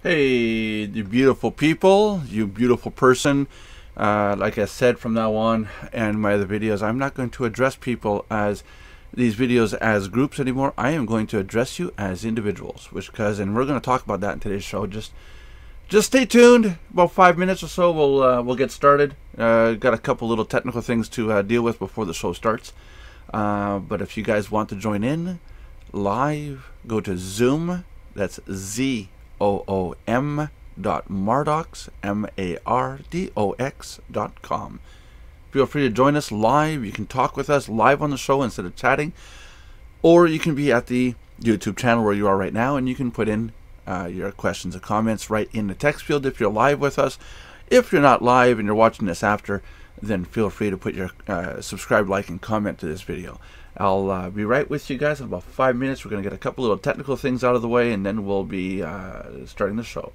Hey, you beautiful people, you beautiful person. Like I said, from now on and my other videos, I'm not going to address people as these videos as groups anymore. I am going to address you as individuals, and we're going to talk about that in today's show. Just stay tuned. About 5 minutes or so, we'll get started. Got a couple little technical things to deal with before the show starts. But if you guys want to join in live, go to Zoom. That's ZOOM.mardox, MARDOX.com. Feel free to join us live. You can talk with us live on the show instead of chatting, or you can be at the YouTube channel where you are right now, and you can put in your questions and comments right in the text field if you're live with us. If you're not live and you're watching this after, then feel free to put your subscribe, like, and comment to this video. I'll be right with you guys in about 5 minutes. We're going to get a couple little technical things out of the way, and then we'll be starting the show.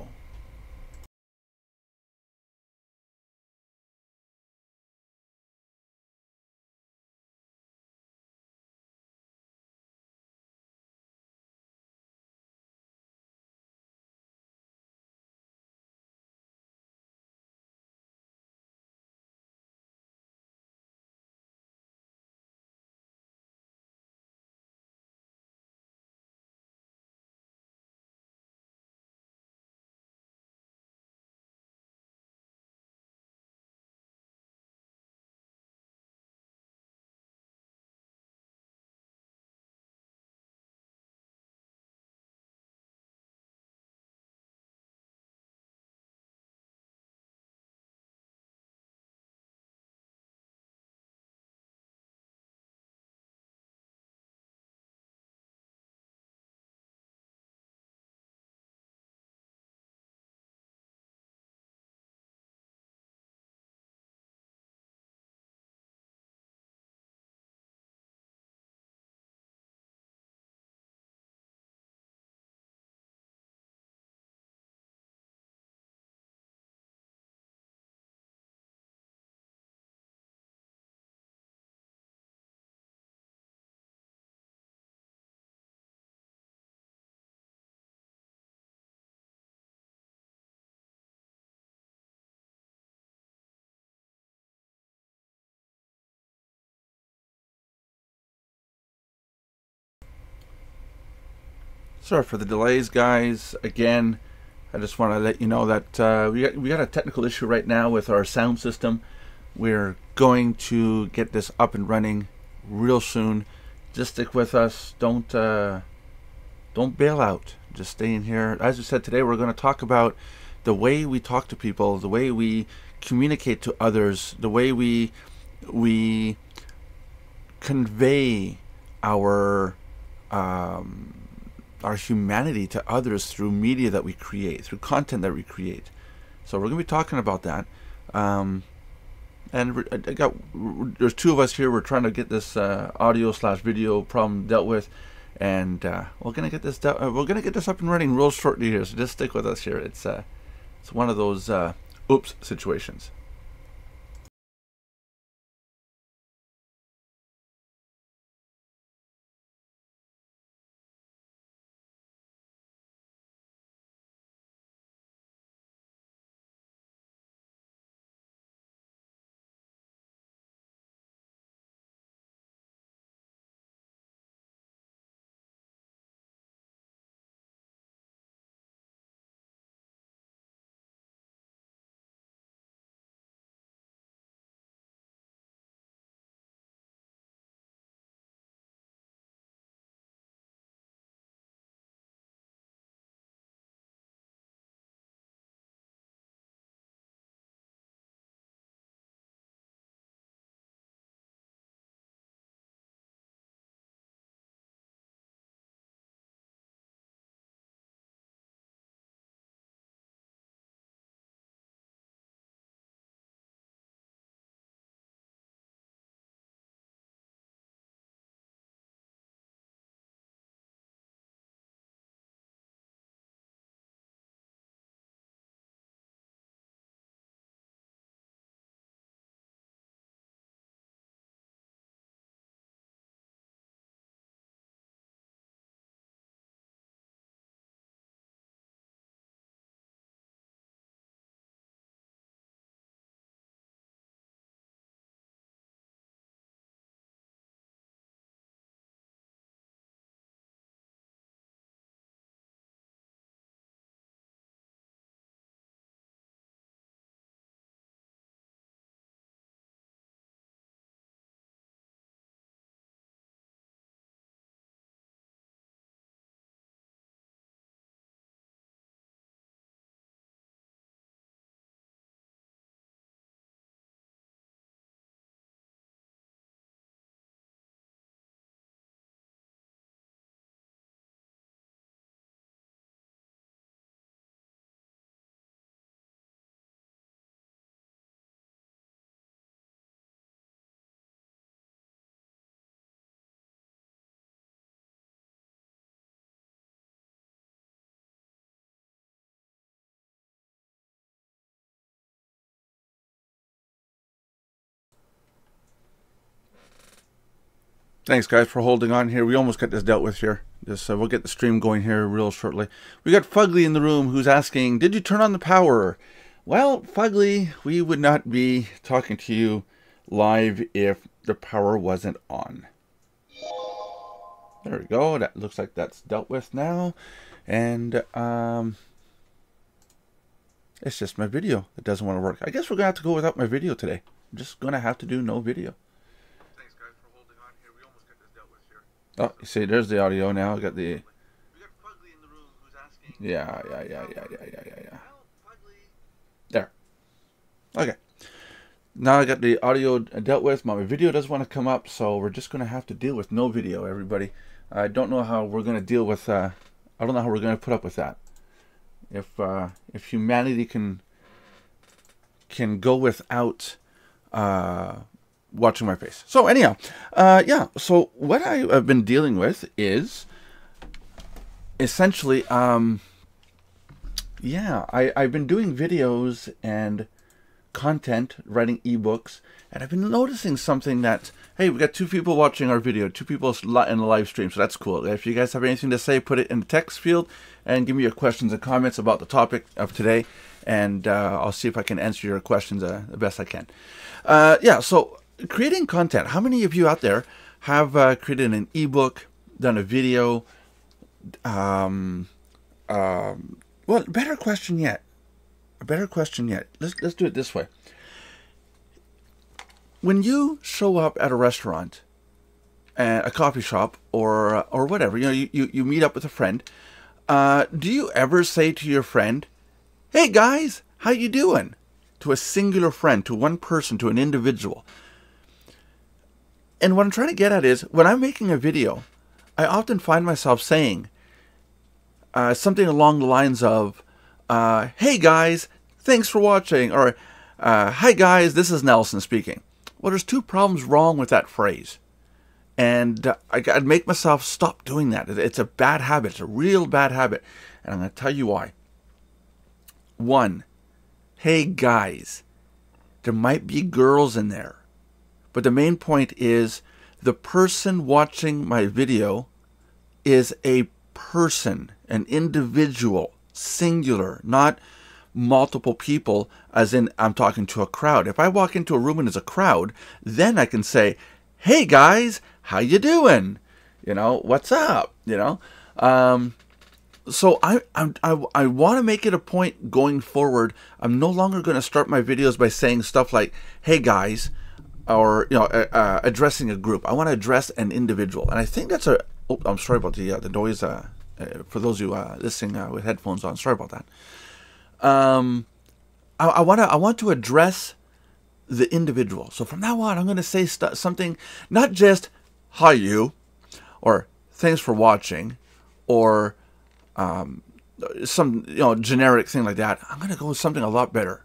Sorry for the delays, guys. Again, I just want to let you know that we got a technical issue right now with our sound system. We're going to get this up and running real soon. Just stick with us. Don't bail out. Just stay in here. As I said, today we're going to talk about the way we talk to people, the way we communicate to others, the way we convey our humanity to others through media that we create, through content that we create. So we're going to be talking about that. And there's two of us here. We're trying to get this audio/video problem dealt with, and we're gonna get this up and running real shortly here. So just stick with us here. It's one of those oops situations. Thanks, guys, for holding on here. We almost got this dealt with here. We'll get the stream going here real shortly. We got Fugly in the room who's asking, did you turn on the power? Well, Fugly, we would not be talking to you live if the power wasn't on. There we go. That looks like that's dealt with now. And it's just my video that doesn't want to work. I guess we're going to have to go without my video today. I'm just going to have to do no video. Thanks, guys, for holding on here. We almost got this dealt with here. Oh, you see, there's the audio now. I got the... We got Fugly in the room who's asking... Yeah. Well, Fugly... There. Okay. Now I got the audio dealt with. My video doesn't want to come up, so we're just going to have to deal with no video, everybody. I don't know how we're going to deal with... I don't know how we're going to put up with that. If humanity can go without watching my face. So anyhow, yeah. So what I've been dealing with is essentially, yeah, I've been doing videos and content, writing ebooks, and I've been noticing something that, hey, we got 2 people watching our video, 2 people in the live stream, so that's cool. If you guys have anything to say, put it in the text field and give me your questions and comments about the topic of today, and I'll see if I can answer your questions the best I can. Yeah, so creating content. How many of you out there have created an ebook, done a video? Well, better question yet. A better question yet. Let's do it this way. When you show up at a restaurant, a coffee shop, or whatever, you know, you meet up with a friend, do you ever say to your friend, "Hey guys, how you doing?" To a singular friend, to one person, to an individual. And what I'm trying to get at is, when I'm making a video, I often find myself saying something along the lines of, "Hey guys, thanks for watching," or "Hi guys, this is Nelson speaking." Well, there's 2 problems wrong with that phrase. And I'd make myself stop doing that. It's a bad habit. It's a real bad habit. And I'm going to tell you why. 1, hey guys, there might be girls in there. But the main point is, the person watching my video is a person, an individual, singular, not multiple people, as in I'm talking to a crowd. If I walk into a room and there's a crowd, then I can say, "Hey guys, how you doing? You know, what's up?" You know, so I want to make it a point going forward. I'm no longer going to start my videos by saying stuff like, "Hey guys," or, you know, addressing a group. I want to address an individual, and I think that's a. Oh, I'm sorry about the noise. For those of you listening with headphones on, sorry about that. I want to address the individual. So from now on, I'm going to say something, not just "Hi you," or "Thanks for watching," or some, you know, generic thing like that. I'm going to go with something a lot better.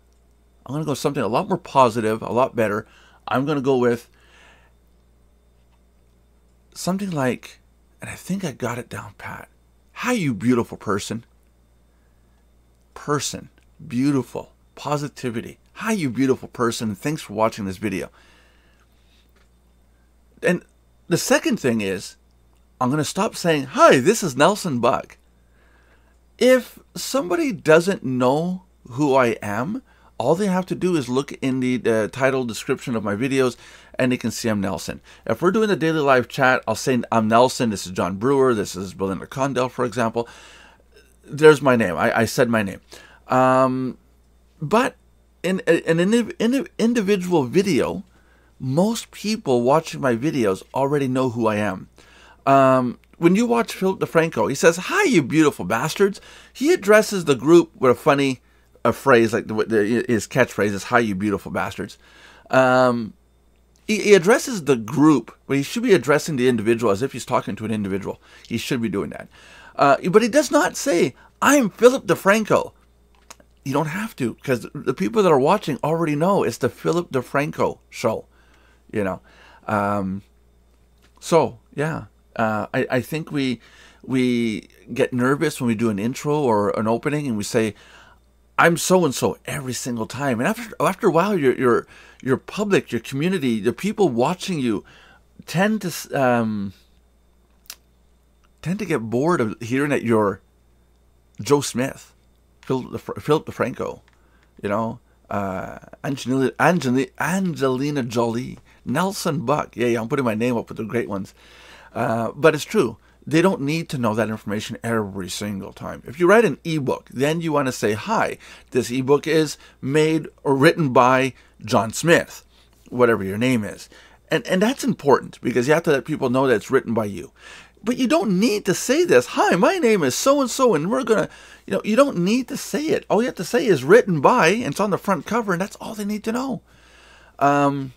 I'm going to go with something a lot more positive, a lot better. I'm going to go with something like, and I think I got it down pat. "Hi you beautiful person." Person, beautiful, positivity. "Hi you beautiful person, thanks for watching this video." And the second thing is, I'm going to stop saying, "Hi, this is Nelson Buck." If somebody doesn't know who I am, all they have to do is look in the title description of my videos, and they can see I'm Nelson. If we're doing a daily live chat, I'll say I'm Nelson. This is John Brewer. This is Belinda Condell, for example. There's my name. I said my name. But in an individual video, most people watching my videos already know who I am. When you watch Philip DeFranco, he says, "Hi, you beautiful bastards." He addresses the group with a funny phrase, like his catchphrase is "Hi, you beautiful bastards." He addresses the group, but he should be addressing the individual as if he's talking to an individual. He should be doing that. But he does not say, "I'm Philip DeFranco." You don't have to, because the people that are watching already know it's the Philip DeFranco show, you know. So, yeah, I think we get nervous when we do an intro or an opening and we say, "I'm so-and-so" every single time. And after a while, your public, your community, the people watching you tend to get bored of hearing that you're Joe Smith, Philip DeFranco, you know, Angelina Jolie, Nelson Buck. Yeah, I'm putting my name up with the great ones. But it's true. They don't need to know that information every single time. If you write an ebook, then you want to say, hi, this ebook is made or written by John Smith, whatever your name is. And that's important because you have to let people know that it's written by you. But you don't need to say this. Hi, my name is so-and-so, and we're going to, you don't need to say it. All you have to say is written by, and it's on the front cover, and that's all they need to know. I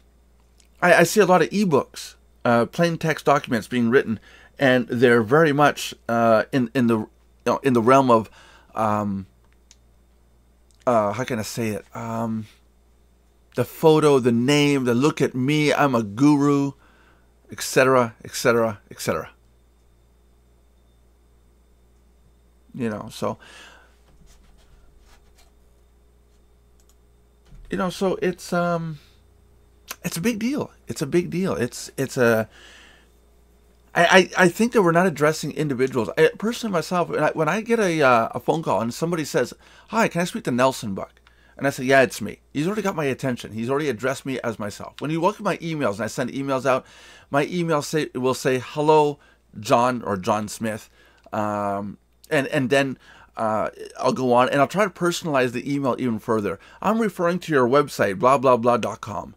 see a lot of ebooks, plain text documents being written, and they're very much in the realm of how can I say it? The photo, the name, the look at me, I'm a guru, etc., etc., etc. So it's a big deal. It's a big deal. I think that we're not addressing individuals. Personally, myself, when I get a phone call and somebody says, hi, can I speak to Nelson Buck? And I say, yeah, it's me. He's already got my attention. He's already addressed me as myself. When you look at my emails and I send emails out, my email will say, hello, John or John Smith. And then I'll go on and I'll try to personalize the email even further. I'm referring to your website, blah, blah, blah.com.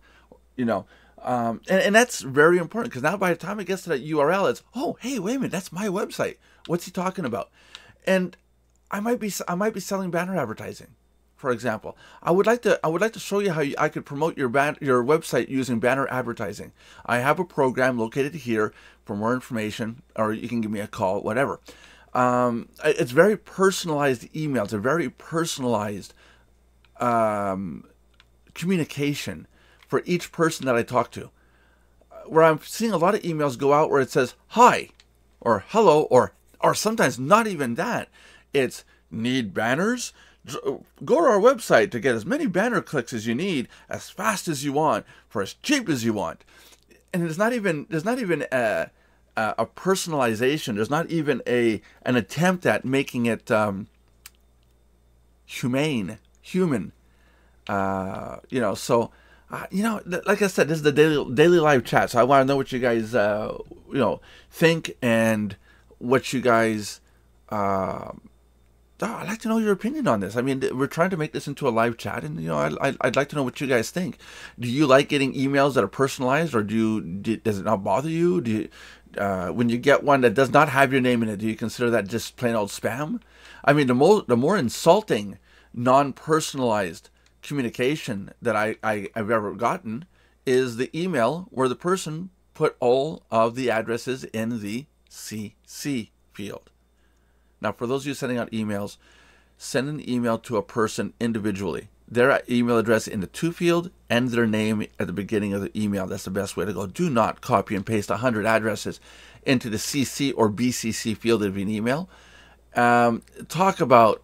And that's very important because now by the time it gets to that URL, it's, oh, hey, wait a minute, that's my website. What's he talking about? And I might be selling banner advertising, for example. I would like to show you how I could promote your website using banner advertising. I have a program located here for more information, or you can give me a call, whatever. It's very personalized email. It's a very personalized communication for each person that I talk to. Where I'm seeing a lot of emails go out where it says, hi, or hello, or sometimes not even that. It's, need banners? Go to our website to get as many banner clicks as you need, as fast as you want, for as cheap as you want. And there's not even a personalization. There's not even an attempt at making it human. So like I said, this is the daily live chat. So I want to know what you guys think and what you guys. I'd like to know your opinion on this. I mean, we're trying to make this into a live chat, and I'd like to know what you guys think. Do you like getting emails that are personalized, or does it not bother you? Do you, when you get one that does not have your name in it, do you consider that just plain old spam? I mean, the more insulting, non-personalized communication that I've ever gotten is the email where the person put all of the addresses in the CC field. Now, for those of you sending out emails, send an email to a person individually. Their email address in the to field and their name at the beginning of the email. That's the best way to go. Do not copy and paste 100 addresses into the CC or BCC field of an email. Talk about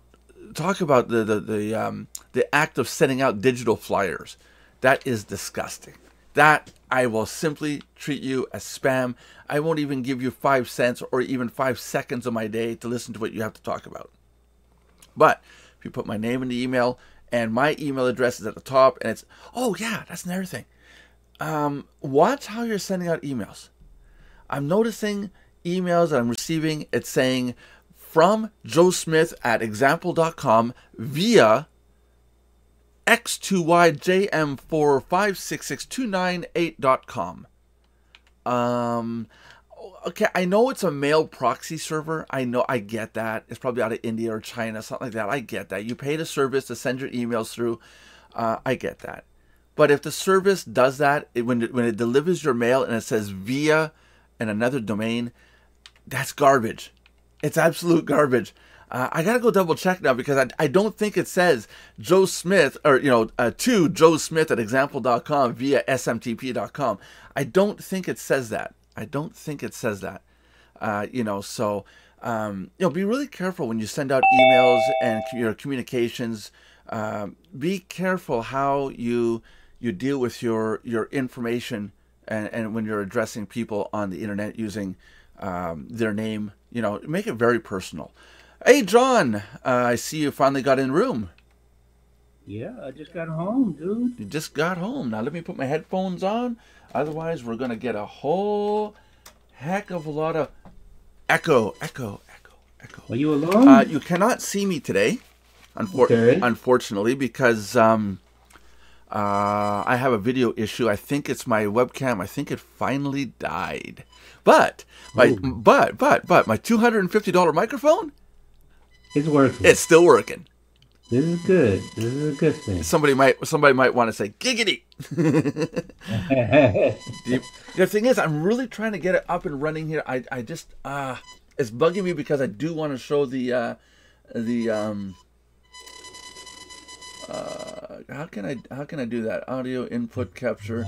the act of sending out digital flyers. That is disgusting. That I will simply treat you as spam. I won't even give you 5 cents or even 5 seconds of my day to listen to what you have to talk about. But if you put my name in the email and my email address is at the top, and it's, oh yeah, that's another thing. Watch how you're sending out emails. I'm noticing emails that I'm receiving, it's saying from Joe Smith at example.com via x2yjm4566298.com. Okay, I know it's a mail proxy server. I know, I get that. It's probably out of India or China, something like that. I get that. You pay the service to send your emails through. I get that. But if the service does that, when it delivers your mail and it says via and another domain, that's garbage. It's absolute garbage. I gotta go double check now because I don't think it says Joe Smith or to Joe Smith at example.com via smtp.com. I don't think it says that. I don't think it says that. So be really careful when you send out emails and your communications. Be careful how you deal with your information and when you're addressing people on the internet using their name, you know, make it very personal. Hey, John, I see you finally got in room. Yeah, I just got home, dude. You just got home. Now let me put my headphones on. Otherwise, we're going to get a whole heck of a lot of echo. Are you alone? You cannot see me today, Okay. unfortunately, because I have a video issue. I think it's my webcam. I think it finally died. But my Oh, my $250 microphone, it's working. it's still working. This is good. This is a good thing. Somebody might want to say giggity. The thing is, I'm really trying to get it up and running here. I just it's bugging me because I do want to show the how can I do that? Audio input capture.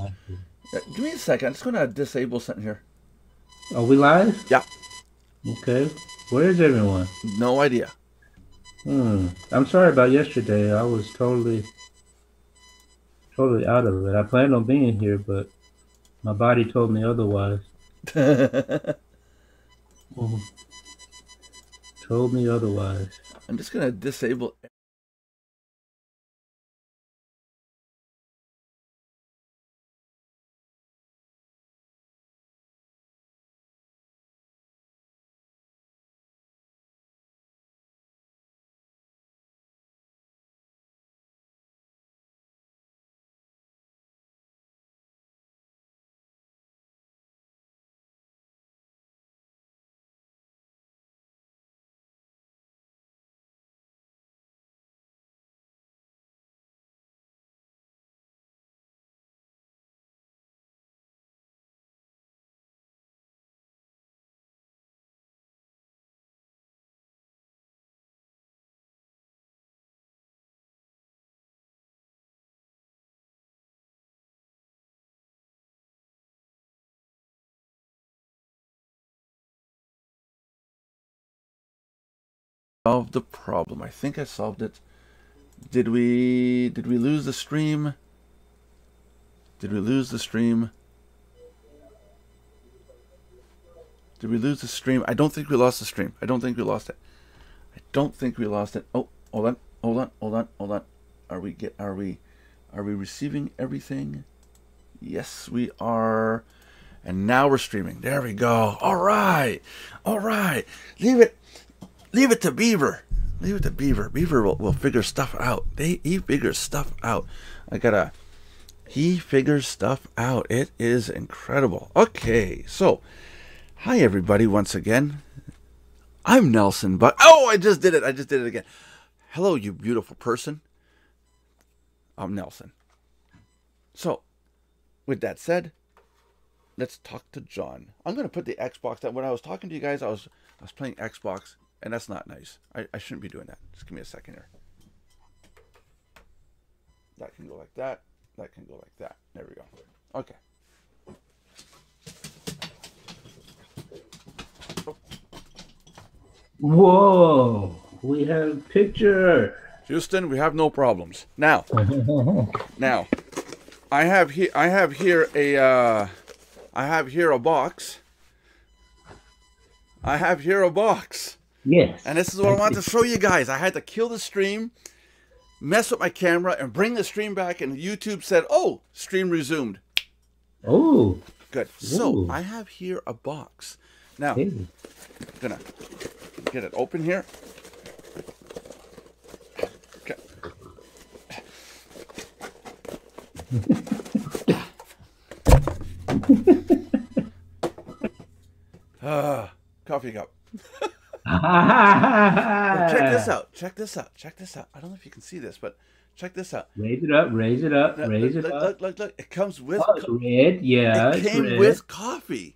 Give me a second. I'm just going to disable something here. Are we live? Yeah, Okay. Where's everyone? no idea. I'm sorry about yesterday. I was totally out of it. I planned on being here, but my body told me otherwise. I'm Mhm. Told me otherwise. just going to disable. Solve the problem. I think I solved it. Did we lose the stream? Did we lose the stream? Did we lose the stream? I don't think we lost the stream. I don't think we lost it. I don't think we lost it. Oh, hold on. Are we receiving everything? Yes, we are. And now we're streaming. There we go. All right. Leave it to Beaver. Leave it to Beaver. Beaver will figure stuff out. He figures stuff out. He figures stuff out. It is incredible. Okay, so hi everybody once again. I'm Nelson, but I just did it again. Hello, you beautiful person. I'm Nelson. So, with that said, let's talk to John. I'm gonna put the Xbox down. When I was talking to you guys, I was playing Xbox, and that's not nice. I shouldn't be doing that. Just give me a second here. That can go like that. That can go like that. There we go. Okay. Whoa! We have a picture. Houston, we have no problems. Now, I have here a box. I have here a box. Yes. And this is what I want to show you guys. I had to kill the stream, mess with my camera, and bring the stream back, and YouTube said, oh, stream resumed. Oh. Good. So, Ooh. I have here a box. Now, Hey. I'm going to get it open here. Okay. Coffee cup. Check this out. I don't know if you can see this, but check this out. Raise it up, raise it up, raise it up. Look. It comes with. Oh, it's red. Yeah, It it's came red. with coffee.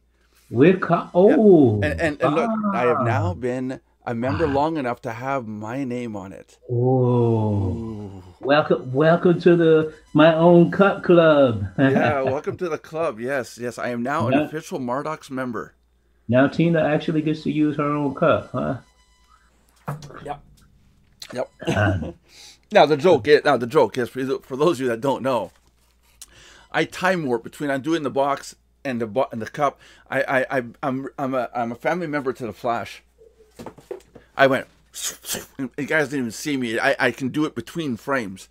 Oh. And look, I have now been a member long enough to have my name on it. Oh. Welcome to my own cup club. Yeah, welcome to the club. Yes. I am now an official Mardox member. Now Tina actually gets to use her own cup, huh? Yep. Now the joke is for those of you that don't know, I time warp between I'm doing the box and the cup. I'm a family member to the Flash. I went. You guys didn't even see me. I can do it between frames.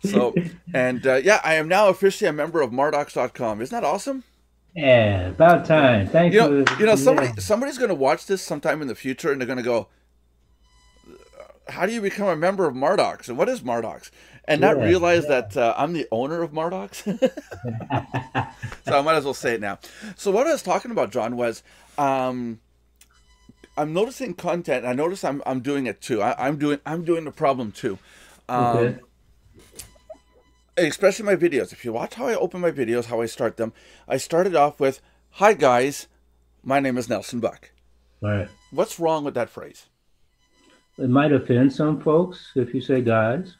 So, and yeah, I am now officially a member of Mardox.com. Isn't that awesome? Yeah, about time. Thanks for Somebody's going to watch this sometime in the future, and they're going to go, "How do you become a member of Mardox? And what is Mardox?" And not realize that I'm the owner of Mardox. So I might as well say it now. So what I was talking about, John, was I'm noticing content. I notice I'm doing it too. I'm doing the problem too. Okay. Especially my videos. If you watch how I open my videos, how I start them, I started off with, "Hi guys, my name is Nelson Buck." Right. What's wrong with that phrase? It might offend some folks if you say guys.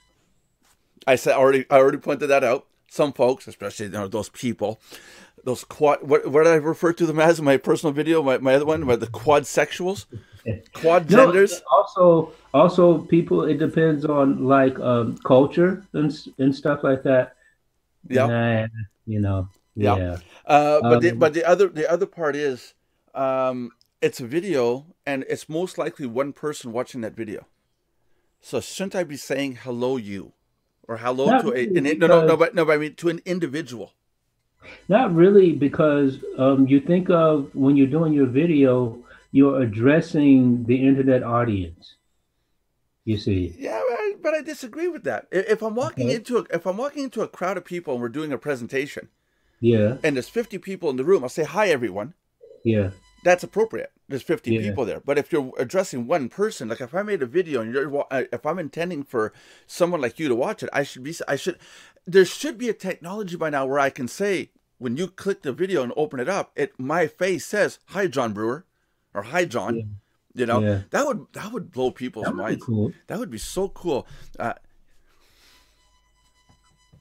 I already pointed that out. Some folks, especially those people, those what did I refer to them as in my personal video? My other one, the quad sexuals, quad genders. Also, people. It depends on like culture and stuff like that. Yeah. Yeah. But the other part is, it's a video, and it's most likely one person watching that video. So shouldn't I be saying hello you, or hello Not to really, but I mean to an individual? Not really, because you think of when you're doing your video, you're addressing the internet audience. You see. Yeah, but I disagree with that. If I'm walking into a crowd of people and we're doing a presentation, Yeah. and there's 50 people in the room, I'll say, "Hi, everyone." Yeah. That's appropriate. There's 50 Yeah. people there. But if you're addressing one person, like if I made a video and if I'm intending for someone like you to watch it, there should be a technology by now where I can say, when you click the video and open it up, my face says, "Hi, John Brewer," or "Hi, John." Yeah. You know, Yeah. that would blow people's That would be minds. cool. That would be so cool.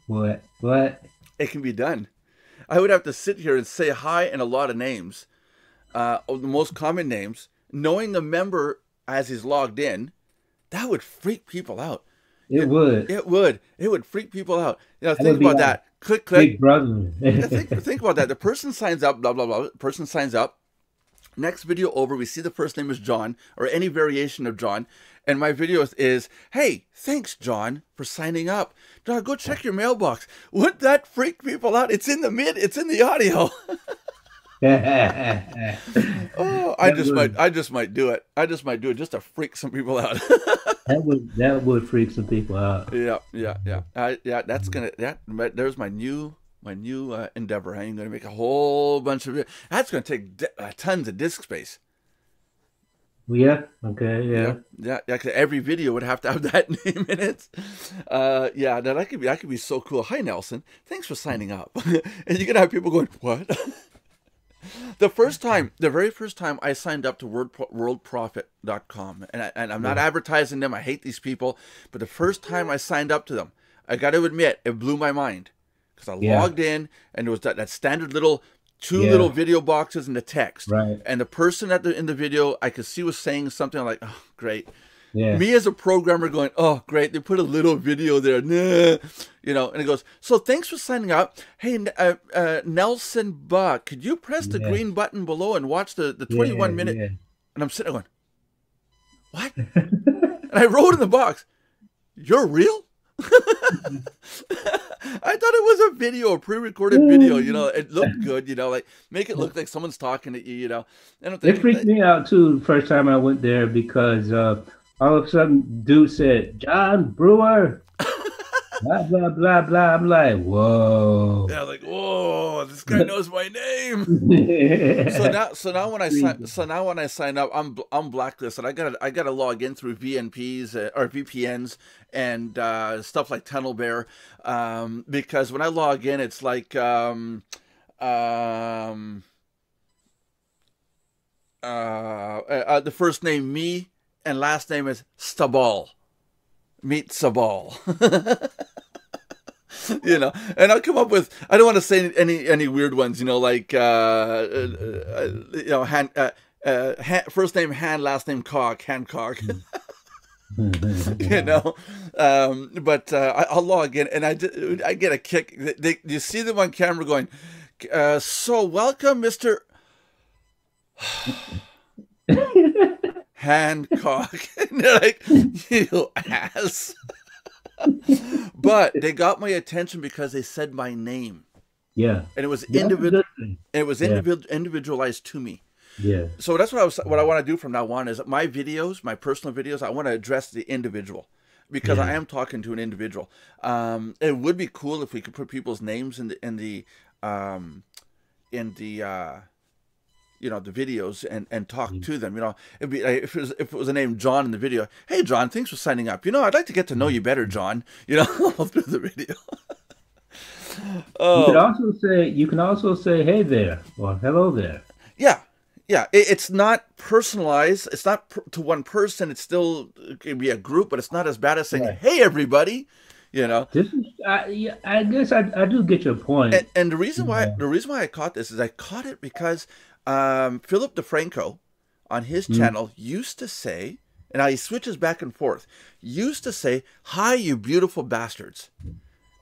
What? It can be done. I would have to sit here and say hi and a lot of names, the most common names, knowing the member as he's logged in. That would freak people out. It would. It would freak people out. You know, That think would be about like that. Click, click. Big brother. Yeah, think about that. The person signs up, blah, blah, blah. The person signs up. Next video over, we see the first name is John, or any variation of John. And my video is, "Hey, thanks, John, for signing up. John, go check your mailbox." Wouldn't that freak people out? It's in the audio. Oh, I just might do it. I just might do it just to freak some people out. That would freak some people out. Yeah. There's my new endeavor. I'm going to make a whole bunch of. That's going to take tons of disk space. Yeah. Okay. Yeah. Yeah. 'Cause every video would have to have that name in it. Yeah. That could be so cool. "Hi, Nelson. Thanks for signing up." And you're gonna have people going, "What?" The very first time I signed up to worldprofit.com, and I'm not advertising them. I hate these people, but the first time I signed up to them, I got to admit, it blew my mind, because I logged in and there was that standard little little video boxes and the text, Right. and the person in the video I could see was saying something like, "Oh, great." Yeah. Me as a programmer going, "Oh, great, they put a little video there." Nah. You know, and it goes, "So thanks for signing up. Hey, Nelson Buck, could you press the green button below and watch the 21 minute?" Yeah. And I'm sitting there going, "What?" And I wrote in the box, "You're real?" I thought it was a video, a pre-recorded video. You know, it looked good. You know, like make it look like someone's talking at you. You know, It freaked me out too the first time I went there, because all of a sudden, dude said, "John Brewer," blah blah blah blah. I'm like, whoa. Yeah, like, whoa, this guy knows my name. So now when I sign up, I'm blacklisted. I gotta log in through VNPs or VPNs and stuff like Tunnel Bear, because when I log in, it's like the first name me and last name is Stabal. Meet Sabal. You know, and I'll come up with, I don't want to say any weird ones, you know, like you know, first name hand, last name cock, Hancock. you know. But I'll log in, and I get a kick. You see them on camera going, so welcome, Mr. Hancock. And they're like, you ass. But they got my attention because they said my name. Yeah. And it was That's a good thing. individualized to me. Yeah. So that's what I want to do from now on is my videos, my personal videos, I want to address the individual because I am talking to an individual. It would be cool if we could put people's names in the you know, the videos and talk to them. You know, it'd be like if it was a name John in the video. Hey John, thanks for signing up. You know, I'd like to get to know you better, John. You know, through the video. You can also say hey there or hello there. Yeah. Yeah, it's not personalized. It's not to one person. It's still, it can be a group, but it's not as bad as saying, "Hey, everybody," you know. I guess I do get your point. And the reason why I caught this is I caught it because Philip DeFranco on his channel used to say, and now he switches back and forth, used to say, "Hi, you beautiful bastards."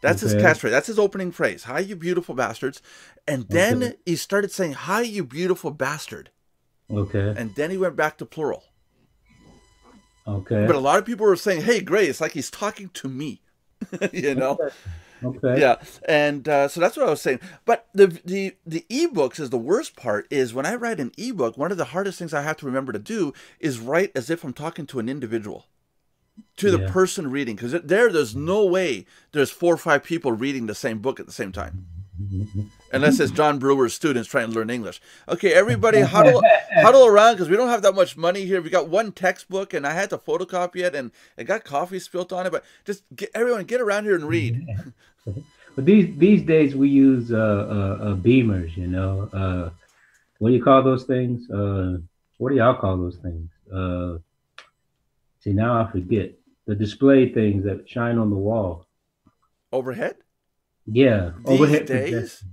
That's his catchphrase. That's his opening phrase. "Hi, you beautiful bastards." And then he started saying, "Hi, you beautiful bastard." Okay. And then he went back to plural. Okay. But a lot of people were saying, "Hey, Grace," like he's talking to me. You know? Okay. Yeah. And so that's what I was saying. But the ebooks is the worst part is when I write an ebook, one of the hardest things I have to remember to do is write as if I'm talking to an individual. To the person reading, because there's no way there's 4 or 5 people reading the same book at the same time, unless it's John Brewer's students trying to learn English. Okay, everybody huddle around because we don't have that much money here. We got one textbook, and I had to photocopy it, and it got coffee spilt on it. But just everyone get around here and read. But these days we use beamers. You know, what do you call those things? What do y'all call those things? See, now I forget. The display things that shine on the wall. Overhead? Yeah. These overhead days? projection.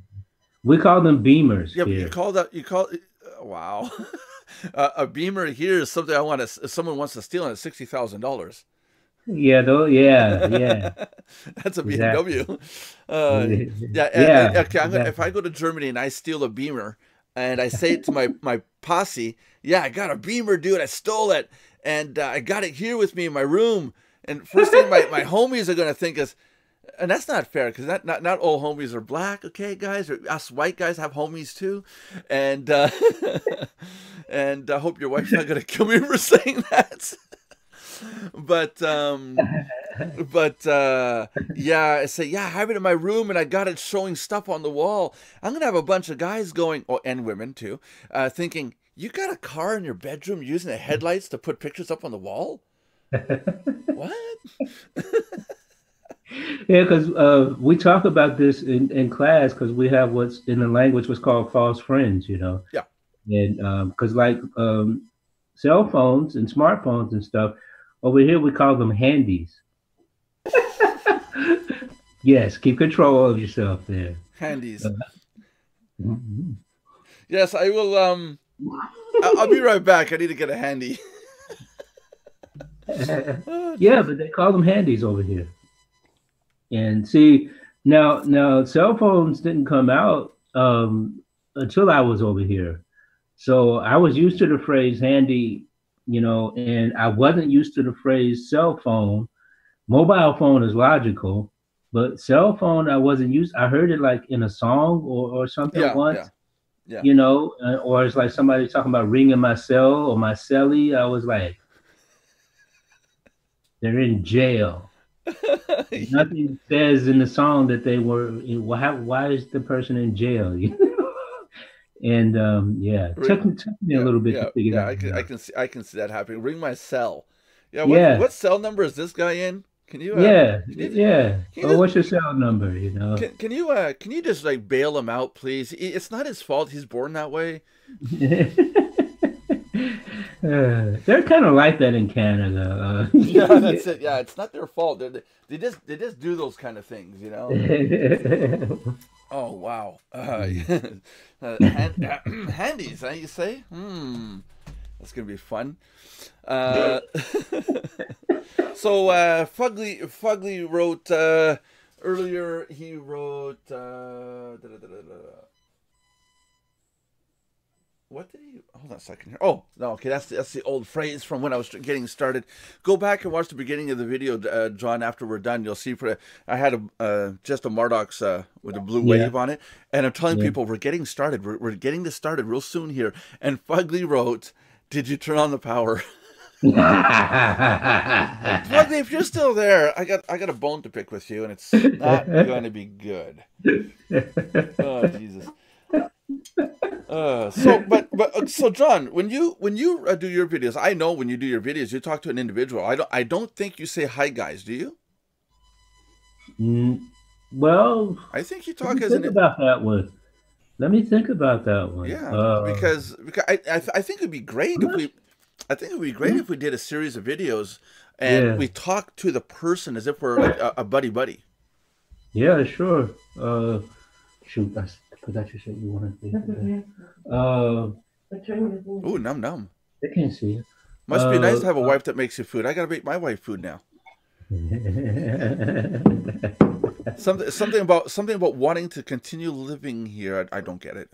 We call them beamers. Yeah, but here. you call wow. A beamer here is something if someone wants to steal, and it's $60,000. Yeah, though. Yeah. That's a Exactly. BMW. Yeah. Okay, if I go to Germany and I steal a beamer, and I say it to my posse, "Yeah, I got a beamer, dude. I stole it. And I got it here with me in my room." And first thing my homies are going to think is, and that's not fair because not all homies are black, okay, guys? Or us white guys have homies too. And and I hope your wife's not going to kill me for saying that. But yeah, I say, "Yeah, I have it in my room and I got it showing stuff on the wall." I'm going to have a bunch of guys going, and women too, thinking, "You got a car in your bedroom using the headlights to put pictures up on the wall?" What? Yeah, because we talk about this in class because we have what's in the language what's called false friends, you know. Yeah. And because like cell phones and smartphones and stuff, over here we call them handies. Yes, keep control of yourself there. Handies. Yes, I will. I'll be right back. I need to get a handy. Yeah, but they call them handies over here. And see, now cell phones didn't come out until I was over here. So I was used to the phrase handy, you know, and I wasn't used to the phrase cell phone. Mobile phone is logical, but cell phone I wasn't used. I heard it like in a song or something once. Yeah. You know, or it's like somebody talking about ringing my cell or my celly. I was like, they're in jail. Nothing says in the song that they were. Why is the person in jail? And yeah, took me a little bit to figure that out. I can see that happening. Ring my cell. Yeah. What cell number is this guy in? Can you? What's your cell number? You know. Can you just like bail him out, please? It's not his fault. He's born that way. They're kind of like that in Canada. Yeah, that's it. Yeah, it's not their fault. They just do those kind of things, you know. Oh wow. Handies, huh, you say? That's gonna be fun. So Fugly wrote earlier. He wrote. What did he? Hold on a second here. Oh no, okay, that's the old phrase from when I was getting started. Go back and watch the beginning of the video, John. After we're done, you'll see. I had just a Mardox with a blue wave on it, and I'm telling people we're getting started. We're getting this started real soon here. And Fugly wrote, "Did you turn on the power?" Fugly, if you're still there, I got a bone to pick with you, and it's not going to be good. Oh Jesus. So John, when you do your videos, I know when you do your videos, you talk to an individual. I don't think you say hi guys, do you? Well, I think you talk as think about that one. Let me think about that one. Yeah, because I think it'd be great if we did a series of videos and we talk to the person as if we're like a buddy. Yeah, sure. Shoot, I forgot you said you wanted to. Ooh, num. They can't see you. Must be nice to have a wife that makes you food. I gotta make my wife food now. something about wanting to continue living here. I don't get it.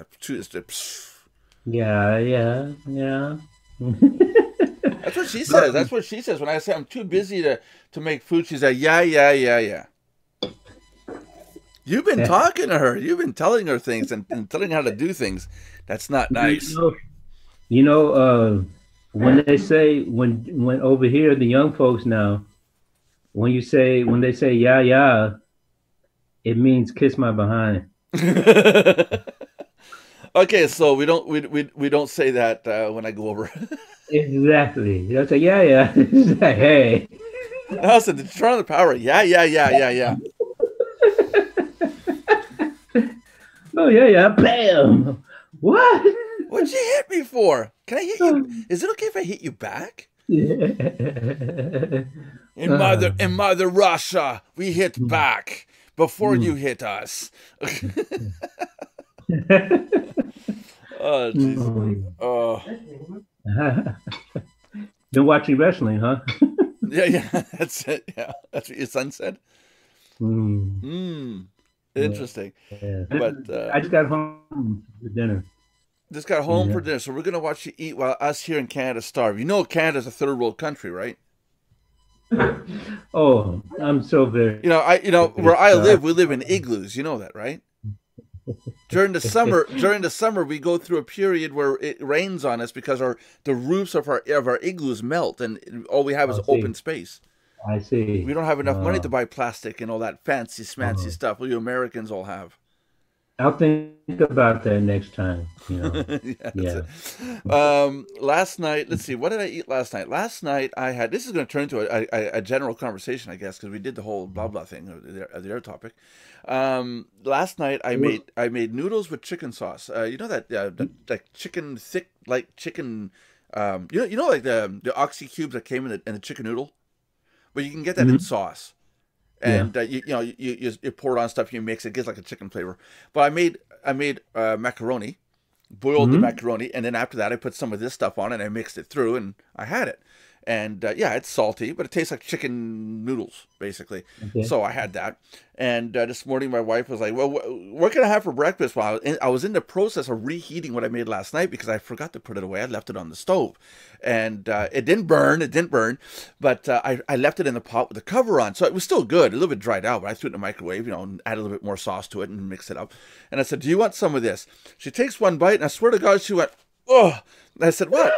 Yeah. That's what she says. That's what she says when I say I'm too busy to make food. She says, yeah. You've been talking to her. You've been telling her things and telling her how to do things. That's not nice. When they say when over here the young folks now, when they say yeah, it means kiss my behind. Okay, so we don't say that when I go over. Exactly. They'll say yeah. Like, hey. Nelson, did you turn on the power? Yeah. Oh yeah. Bam. What? What'd you hit me for? Can I hit you? Is it okay if I hit you back? In Mother Russia, we hit back before you hit us. Oh, jeez. Oh. Been watching wrestling, huh? Yeah. That's it. Yeah, that's what your son said. Interesting. Yeah. But I just got home for dinner. Just got home for dinner, so we're gonna watch you eat while us here in Canada starve. You know, Canada's a third world country, right? Oh, I'm so very. Where I live, we live in igloos. You know that, right? During the summer, we go through a period where it rains on us because the roofs of our igloos melt, and all we have is open space. I see. We don't have enough money to buy plastic and all that fancy schmancy stuff. Well, you Americans all have. I'll think about that next time. Last night, let's see, what did I eat last night? Last night I had. This is going to turn into a general conversation, I guess, because we did the whole blah blah thing of the air topic. Last night I made noodles with chicken sauce. You know that chicken thick like chicken. You know like the oxy cubes that came in the chicken noodle. But you can get that in sauce, and you pour it on stuff. You mix it, it gets like a chicken flavor. But I made macaroni, boiled the macaroni, and then after that I put some of this stuff on it. And I mixed it through, and I had it. And it's salty, but it tastes like chicken noodles, basically. Okay. So I had that. And this morning my wife was like, well, what can I have for breakfast? Well, I was in the process of reheating what I made last night because I forgot to put it away. I left it on the stove. And it didn't burn. But I left it in the pot with the cover on. So it was still good. A little bit dried out. But I threw it in the microwave, and add a little bit more sauce to it and mix it up. And I said, do you want some of this? She takes one bite, and I swear to God, she went, oh. And I said, what?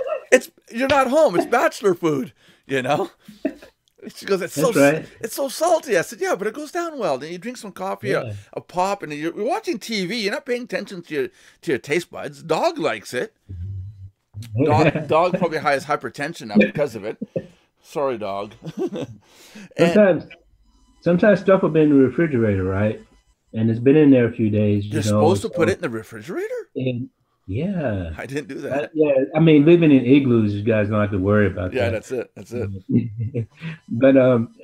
You're not home. It's bachelor food, She goes, it's so salty. I said, yeah, but it goes down well. Then you drink some coffee, a pop, and you're watching TV. You're not paying attention to your taste buds. Dog likes it. Dog probably has hypertension now because of it. Sorry, dog. Sometimes stuff will be in the refrigerator, right? And it's been in there a few days. You're supposed to put it in the refrigerator? Yeah. I didn't do that. I mean, living in igloos, you guys don't have to worry about that. Yeah, that's it. But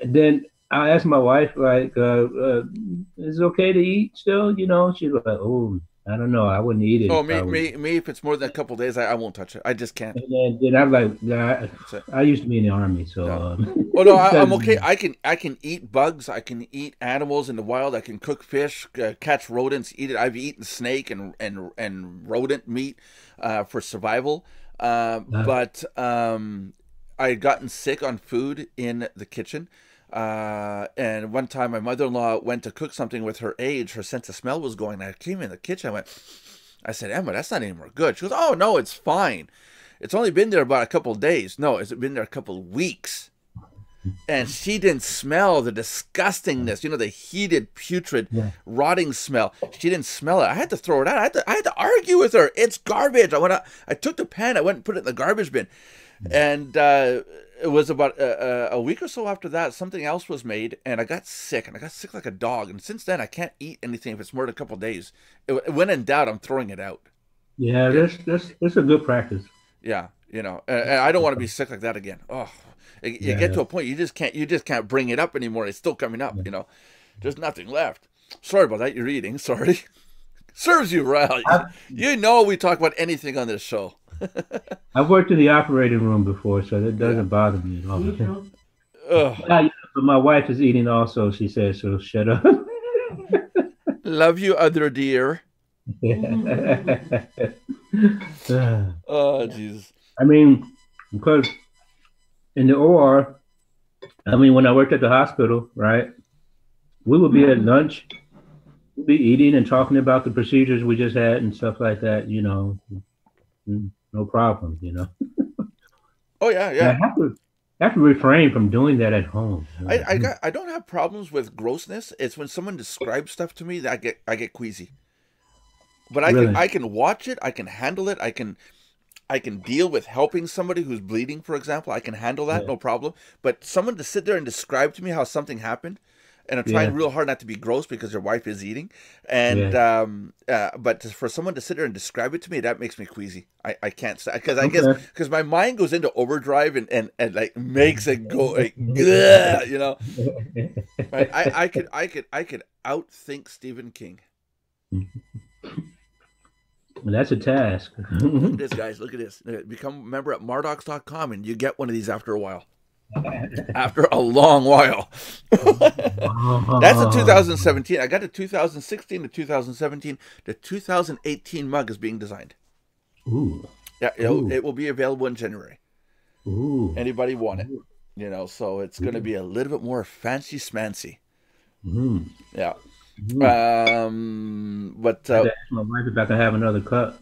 then I asked my wife, like, is it okay to eat still? She's like, oh, I don't know. I wouldn't eat it Oh, if I was. me. If it's more than a couple days, I won't touch it. I just can't. And then I like. So, I used to be in the army, so no. Oh no, I'm okay. doesn't- I can eat bugs. I can eat animals in the wild. I can cook fish, catch rodents, eat it. I've eaten snake and rodent meat for survival. But I had gotten sick on food in the kitchen. And one time my mother-in-law went to cook something with her age. Her sense of smell was going. I came in the kitchen. I said, Emma, that's not any more good. She goes, oh, no, it's fine. It's only been there about a couple of days. No, it's been there a couple of weeks. And she didn't smell the disgustingness, the heated, putrid, rotting smell. She didn't smell it. I had to throw it out. I had to argue with her. It's garbage. I took the pan. I went and put it in the garbage bin. And it was about a week or so after that, something else was made, and I got sick. And I got sick like a dog. And since then, I can't eat anything if it's more than a couple of days. When in doubt, I'm throwing it out. Yeah, that's a good practice. Yeah, and I don't want to be sick like that again. Oh, you get to a point you just can't bring it up anymore. It's still coming up. There's nothing left. Sorry about that. You're eating. Sorry. Serves you right. We talk about anything on this show. I've worked in the operating room before, so that doesn't bother me at all. But my wife is eating also. She says, so shut up. Love you, other dear. Oh, Jesus. I mean, because in the OR, when I worked at the hospital, right, we would be at lunch, we'd be eating and talking about the procedures we just had and stuff like that, no problem, Oh, yeah. I have to refrain from doing that at home. I don't have problems with grossness. It's when someone describes stuff to me that I get queasy. But I can watch it. I can handle it. I can deal with helping somebody who's bleeding, for example. I can handle that, no problem. But someone to sit there and describe to me how something happened, and I'm trying real hard not to be gross because your wife is eating, and but for someone to sit there and describe it to me, that makes me queasy. I can't, because I guess because my mind goes into overdrive and like makes it go like, I could outthink Stephen King. Well, that's a task. Look at this, guys. Look at this. Become a member at Mardox.com and you get one of these after a while. After a long while. That's a 2017. I got a 2016 to 2017. The 2018 mug is being designed. Ooh. Yeah, it will be available in January. Ooh. Anybody want it? So it's going to be a little bit more fancy schmancy. Yeah. But my wife about to have another cup.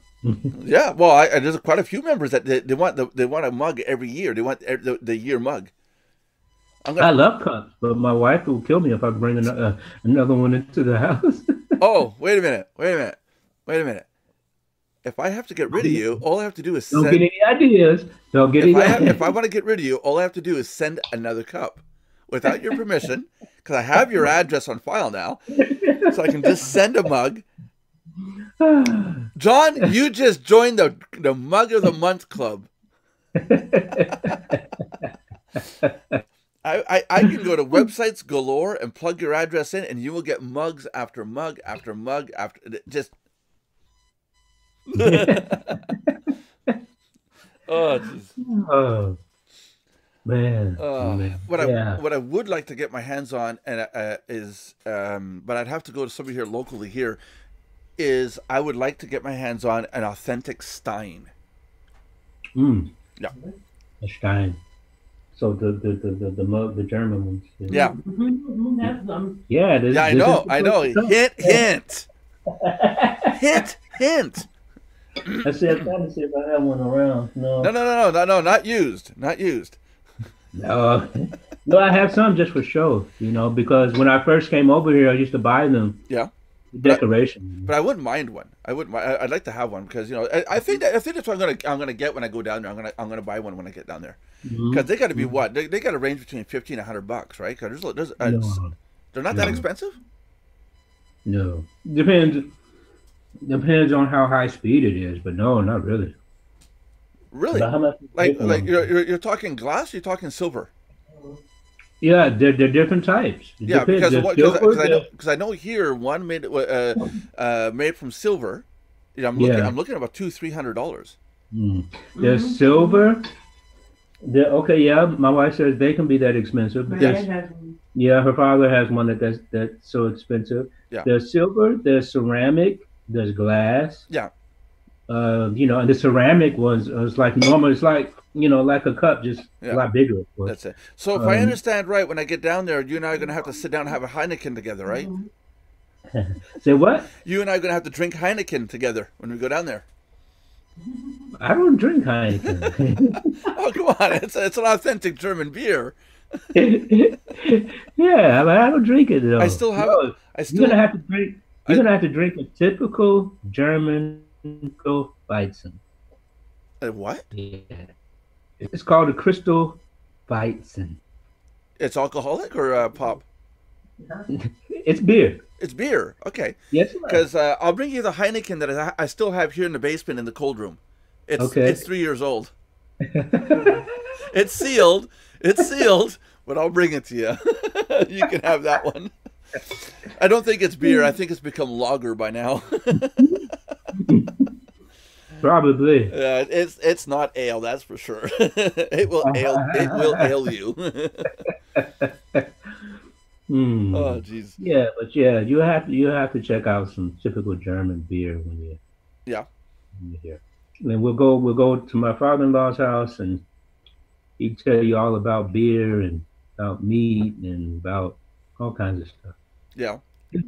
Yeah, well, there's quite a few members that they want a mug every year. They want the year mug. I love cups, but my wife will kill me if I bring another one into the house. Oh, wait a minute. If I have to get rid of you, all I have to do is don't get any ideas. Don't get any ideas. If I want to get rid of you, all I have to do is send another cup without your permission, because I have your address on file now, so I can just send a mug. John, you just joined the Mug of the Month Club. I can go to websites galore and plug your address in, and you will get mugs after mug after mug after just. Oh, geez. Oh, man. What I would like to get my hands on is, but I'd have to go to somebody here locally here. Is I would like to get my hands on an authentic Stein. Yeah, a Stein. So the mug, the German ones. Yeah. Yeah. I know. Hint. Hint. I said, I'm trying to see if I have one around. No, not used. No, I have some just for show. Because when I first came over here, I used to buy them. Yeah. Decoration. But I wouldn't mind one. I'd like to have one because I think that's what I'm gonna get when I go down there. I'm gonna buy one when I get down there because they got to be what they got to range between $50 and $100, right? Because they're not that expensive. No, depends on how high speed it is, but no, not really. Really? Like you're talking glass. You're talking silver. Yeah, they're different types. Yeah, because I know here one made from silver, You know, Yeah. I'm looking at about $200-300. Mm. There's silver. Okay, yeah. My wife says they can be that expensive, but Yes. yeah, her father has one that's so expensive. Yeah. There's silver. There's ceramic. There's glass. Yeah. And the ceramic was like normal. It's like like a cup, just a Yeah. lot bigger, of course. That's it. So if I Um, understand right, when I get down there, you and I are going to have to sit down and have a Heineken together, right? Say what? You and I are going to have to drink Heineken together when we go down there. I don't drink Heineken. Oh, come on. It's an authentic German beer. Yeah, I don't drink it I though. still have No, I you're still gonna have to drink. You're I gonna have to drink a typical German Weizen. what? Yeah, it's called a Crystal Weizen. It's alcoholic or pop? It's beer. It's beer. Okay. Yes, sir. Because I'll bring you the Heineken that I still have here in the basement in the cold room. It's Okay. 3 years old. It's sealed. It's sealed, but I'll bring it to you. You can have that one. I don't think it's beer. I think it's become lager by now. Probably. It's not ale, that's for sure. It will ail you. Hmm. Oh, jeez. Yeah, but yeah, you have to check out some typical German beer Yeah. when you're here. And we'll go to my father-in-law's house, and he'd tell you all about beer and about meat and about all kinds of stuff. Yeah.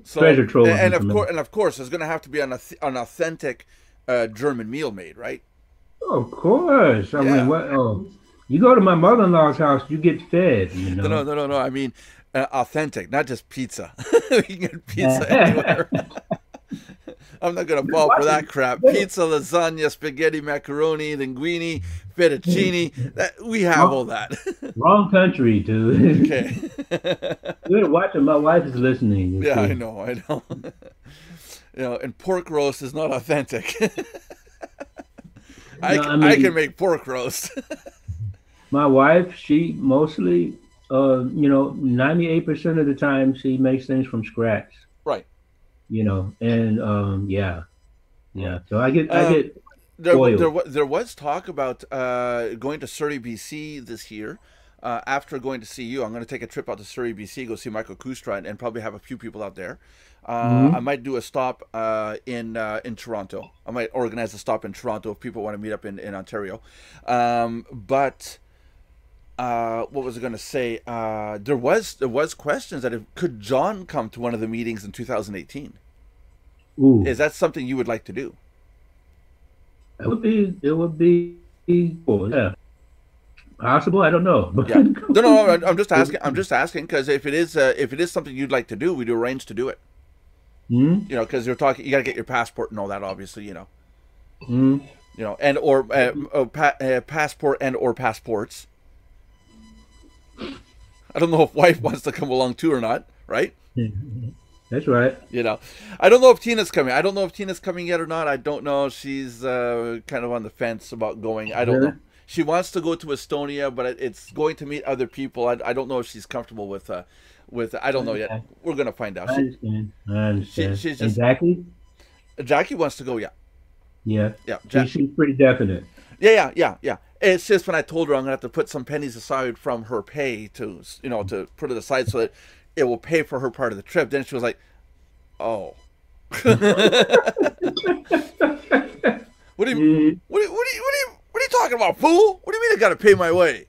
So Treasure trove of and information. of course, there's going to have to be an authentic German meal made, right? Of course. I mean, Yeah. what? Oh, you go to my mother-in-law's house, you get fed. No. I mean, authentic, not just pizza. We can get pizza anywhere. I'm not gonna fall for that crap. Pizza, lasagna, spaghetti, macaroni, linguine, fettuccine. We have all wrong, that. wrong country, dude. Okay. You're watching. My wife is listening. You Yeah, I see. know. And pork roast is not authentic. No, I I can mean, make pork roast. my wife, she mostly, 98% of the time, she makes things from scratch. Right. And yeah, yeah. So I Um, get spoiled. there was talk about going to Surrey, BC this year. After going to see you, I'm going to take a trip out to Surrey, BC, go see Michael Kustra, and probably have a few people out there. I Hmm. might do a stop in Toronto. I might organize a stop in Toronto if people want to meet up in Ontario. But what was I going to say? There was questions that could John come to one of the meetings in 2018? Ooh, Is that something you would like to do? it would be cool. Yeah, possible. I don't know, but Yeah. No. I'm just asking. I'm just asking because if it is something you'd like to do, we'd arrange to do it. Hmm. Because you're talking, you got to get your passport and all that, obviously. Hmm. And or passport and or passports. I don't know if wife wants to come along too or not, right? That's right. I don't know if Tina's coming. I don't know if Tina's coming yet or not. I don't know. She's kind of on the fence about going. I don't Really? know. She wants to go to Estonia, but it's going to meet other people. I don't know if she's comfortable with. I don't know yet. Okay. We're gonna find out. I understand. I understand. She's And just Jackie? Jackie wants to go. Yeah, Yeah. yeah, She's pretty definite. yeah. It's just when I told her I'm gonna have to put some pennies aside from her pay to put it aside so that it will pay for her part of the trip. Then she was like, "Oh, what do you Mhm. what are you talking about, fool? What do you mean I gotta pay my way?"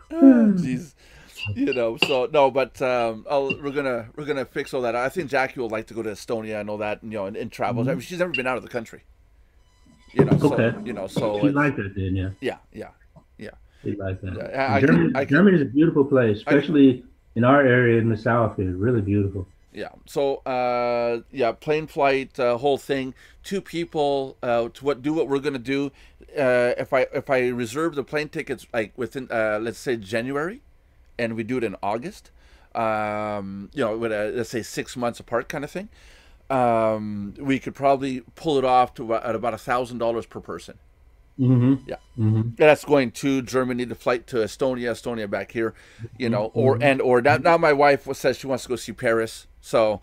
Jeez. So no, but we're gonna fix all that. I think Jackie would like to go to Estonia and all that, and travel. I mean, she's never been out of the country. Okay. So She liked that then, yeah. yeah. She liked that. Yeah, Germany is a beautiful place, especially in our area in the south. It's really beautiful. Yeah. So plane flight, whole thing. Two people to do what we're gonna do. If I reserve the plane tickets like within let's say January, and we do it in August, with let's say 6 months apart kind of thing, we could probably pull it off to at about $1,000 per person. Mm-hmm. Yeah. Mm-hmm. That's going to Germany, the flight to Estonia, Estonia back here, you know, Mm-hmm. or now my wife says she wants to go see Paris, so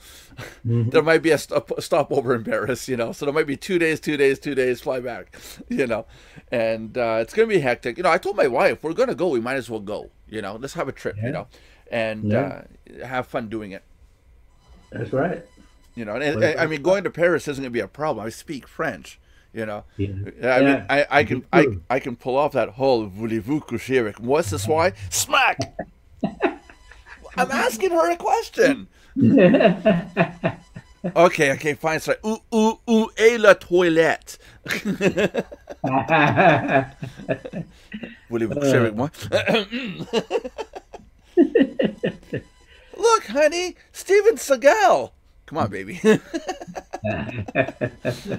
there Mm-hmm. might be a stopover in Paris, you know, so there might be 2 days, 2 days, 2 days, fly back, you know, and it's gonna be hectic. You know, I told my wife we're gonna go, we might as well go, you know, let's have a trip, you Yeah. know, and Yeah. have fun doing it, That's right. you know. What And I mean, going to Paris isn't gonna be a problem. I speak French. You know, Yeah. I mean, Yeah. I Me can too. I can pull off that whole voulez-vous coucher avec moi ce soir? Smack! I'm asking her a question. Okay, okay, fine. So, où est la toilette? Voulez-vous coucher avec moi? Look, honey, Steven Seagal. Come on, baby.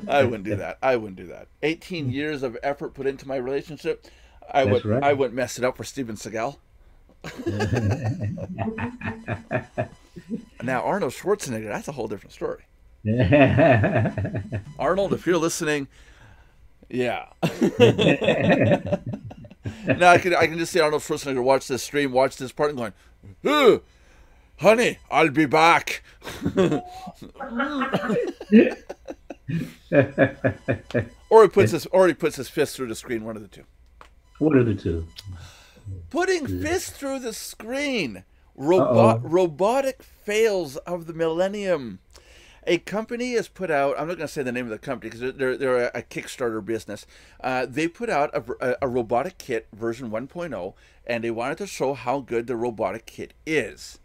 I wouldn't do that. I wouldn't do that. 18 years of effort put into my relationship. That's right. I wouldn't mess it up for Steven Seagal. Now Arnold Schwarzenegger, that's a whole different story. Arnold, if you're listening, yeah. Now I can just see Arnold Schwarzenegger watch this stream, watch this part, and going, "Ooh, honey, I'll be back." Or he puts his fist through the screen. One of the two. What are the two? Putting fist through the screen. Uh-oh. Robotic fails of the millennium. A company has put out, I'm not going to say the name of the company because they're a Kickstarter business. They put out a robotic kit version 1.0, and they wanted to show how good the robotic kit is.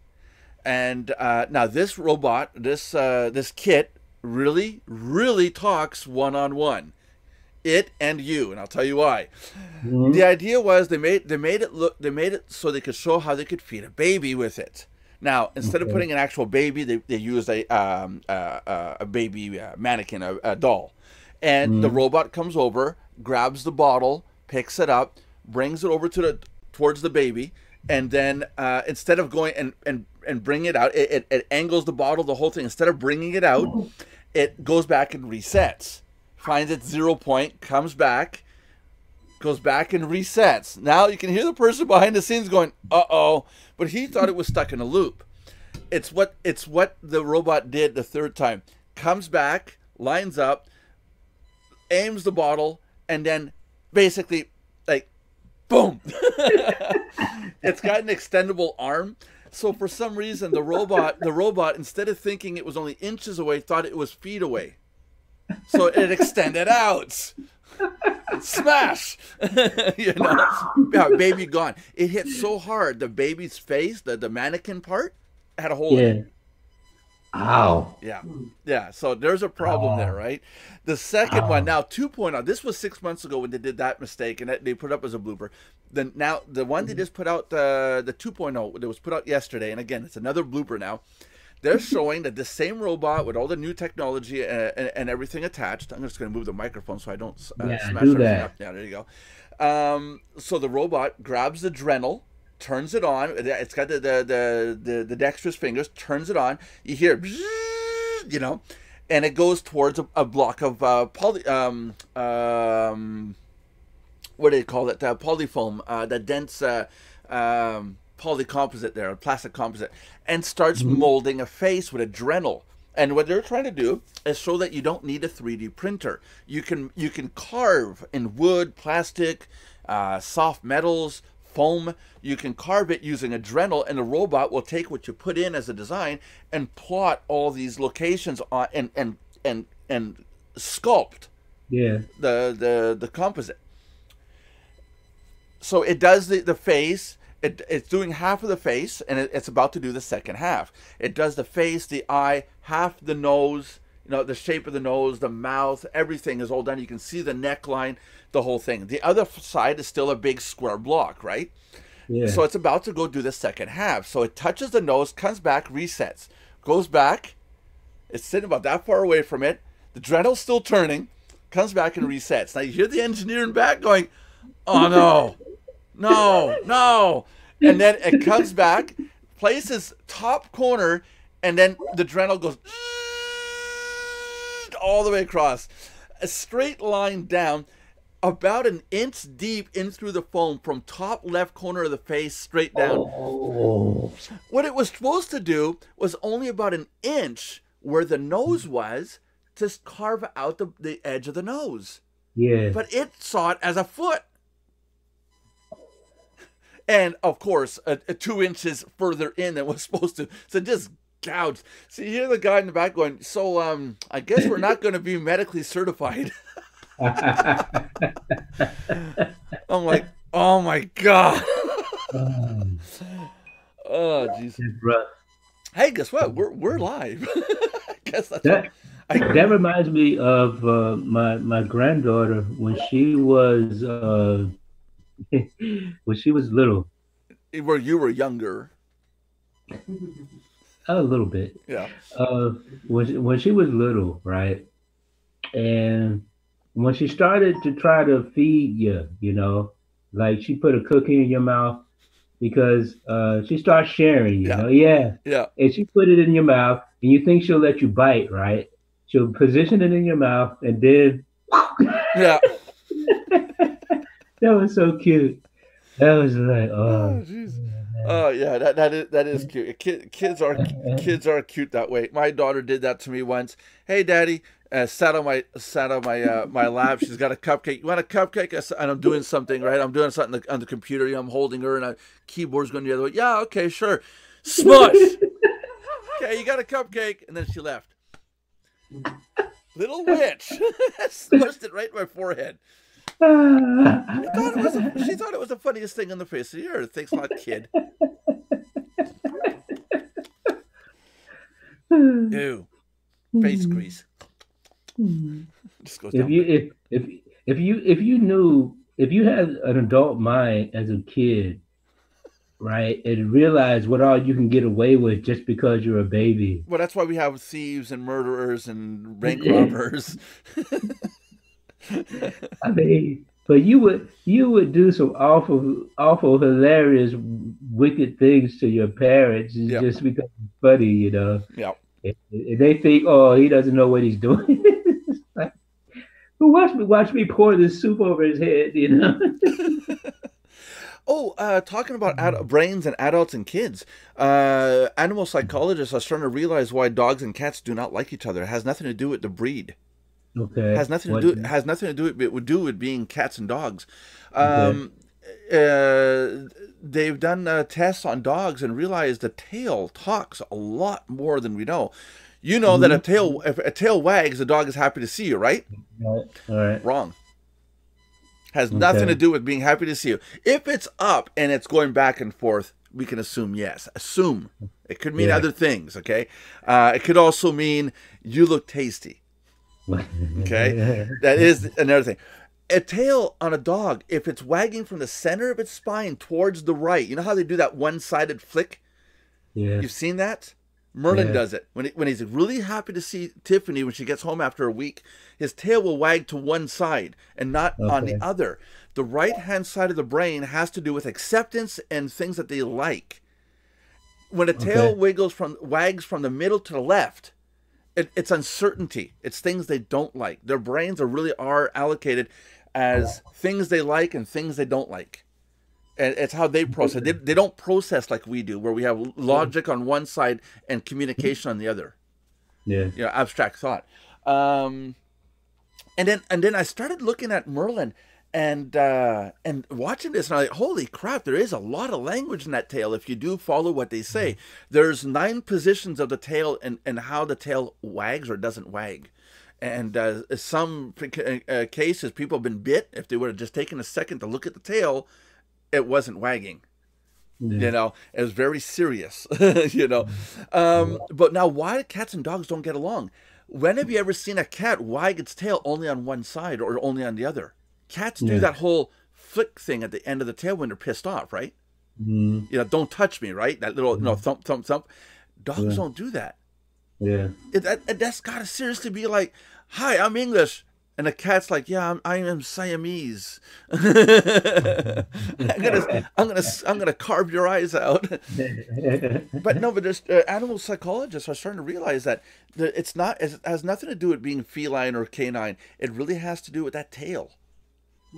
And now this robot, this kit really talks one-on-one. It and you, and I'll tell you why. Mhm. The idea was they made it so they could show how they could feed a baby with it. Now, instead of Okay. putting an actual baby, they used a baby mannequin, a doll. And the Mhm. robot comes over, grabs the bottle, picks it up, brings it over towards the baby, and then instead of going and bring it out, it angles the bottle, the whole thing. Instead of bringing it out, it goes back and resets. Finds its 0 point, comes back, goes back and resets. Now you can hear the person behind the scenes going, "Uh-oh," but he thought it was stuck in a loop. It's what the robot did the third time. Comes back, lines up, aims the bottle, and then basically like boom. It's got an extendable arm. So for some reason the robot instead of thinking it was only inches away, thought it was feet away. So it extended out. Smash! You know, yeah, baby gone. It hit so hard, the baby's face, the mannequin part, had a hole in it. Yeah. Ow. Yeah, yeah. So there's a problem there, right? The second one, now 2.0. This was 6 months ago when they did that mistake, and they put up as a blooper. Then now the one they just put out, the 2.0, that was put out yesterday, and again, it's another blooper now. They're showing that the same robot with all the new technology and everything attached. I'm just going to move the microphone so I don't Yeah, smash do everything that. up. Yeah, there you go. So the robot grabs the Dremel, turns it on. It's got the dexterous fingers. Turns it on. You hear, bzzz, you know, and it goes towards a block of what do they call it? Polyfoam, the dense polycomposite there, plastic composite, and starts molding a face with a Dremel. And what they're trying to do is show that you don't need a 3D printer. You can carve in wood, plastic, soft metals, foam. You can carve it using a Dremel, and the robot will take what you put in as a design and plot all these locations on and sculpt Yeah. the composite. So it does the face. It's doing half of the face, and it's about to do the second half. It does the face, the eye, half the nose, you know, the shape of the nose, the mouth, everything is all done. You can see the neckline, the whole thing. The other side is still a big square block, right? Yeah. So it's about to go do the second half. So it touches the nose, comes back, resets, goes back. It's sitting about that far away from it. The Dremel's still turning, comes back and resets. Now you hear the engineer in back going, "Oh no. No. And then it comes back, places top corner, and then the Dremel goes all the way across. A straight line down. about an inch deep in through the foam from top left corner of the face straight down. Oh. What it was supposed to do was only about an inch where the nose was to carve out the edge of the nose. Yeah. But it saw it as a foot. And, of course, 2 inches further in than was supposed to. So just gouged. So you hear the guy in the back going, so I guess we're not going to be medically certified. I'm like, oh, my God. Oh, jeez. Hey, guess what? We're live. I guess that's that reminds me of my granddaughter when she was when she was little. Where you were younger. A little bit. Yeah. When she was little, right? And when she started to try to feed you, you know, like she put a cookie in your mouth because she starts sharing, you know, yeah. And she put it in your mouth and you think she'll let you bite, right? She'll position it in your mouth and then yeah. That was so cute. That was like, oh, jeez. Oh yeah, that is cute. Kids are cute that way. My daughter did that to me once. Hey, Daddy, sat on my my lap. She's got a cupcake. You want a cupcake? And I'm doing something, right? I'm doing something on the computer. You know, I'm holding her, and a keyboard's going the other way. Yeah, okay, sure. Smush. Okay, you got a cupcake, and then she left. Little witch smushed it right in my forehead. She thought it was the funniest thing on the face of the earth. Thanks a lot, kid. Ew. Face grease. Just goes down. If you had an adult mind as a kid, right, and realize what all you can get away with just because you're a baby. Well, that's why we have thieves and murderers and bank robbers. I mean, but you would do some awful, hilarious, wicked things to your parents just because it's funny, you know. Yeah. And they think, oh, he doesn't know what he's doing. Like, watch me pour this soup over his head, you know. Talking about brains and adults and kids, animal psychologists are starting to realize why dogs and cats do not like each other. It has nothing to do with the breed. Okay. Has nothing to do with being cats and dogs. They've done tests on dogs and realized the tail talks a lot more than we know. You know that if a tail wags, the dog is happy to see you, right? All right. Wrong. Has nothing to do with being happy to see you. If it's up and it's going back and forth, we can assume yes. Assume. It could mean other things, okay? It could also mean you look tasty. Okay, that is another thing. A tail on a dog, if it's wagging from the center of its spine towards the right, you know how they do that one-sided flick? Yeah. You've seen that? Merlin does it. When he's really happy to see Tiffany when she gets home after a week, his tail will wag to one side and not on the other. The right-hand side of the brain has to do with acceptance and things that they like. When a tail wags from the middle to the left, it's uncertainty. It's things they don't like. Their brains are allocated as things they like and things they don't like. And it's how they process. They don't process like we do, where we have logic on one side and communication on the other. Yeah. You know, abstract thought. And then I started looking at Merlin and watching this, and I'm like, holy crap, there is a lot of language in that tail if you do follow what they say. There's 9 positions of the tail and how the tail wags or doesn't wag. And some cases, people have been bit. If they would have just taken a second to look at the tail, it wasn't wagging. You know, it was very serious, you know. But now, why cats and dogs don't get along? When have you ever seen a cat wag its tail only on one side or only on the other? Cats do that whole flick thing at the end of the tail when they're pissed off, right? You know, don't touch me, right? That little, thump, thump, thump. Dogs don't do that. Yeah. That's got to seriously be like, hi, I'm English. And the cat's like, yeah, I am Siamese. I'm gonna carve your eyes out. But there's animal psychologists are starting to realize that it has nothing to do with being feline or canine. It really has to do with that tail.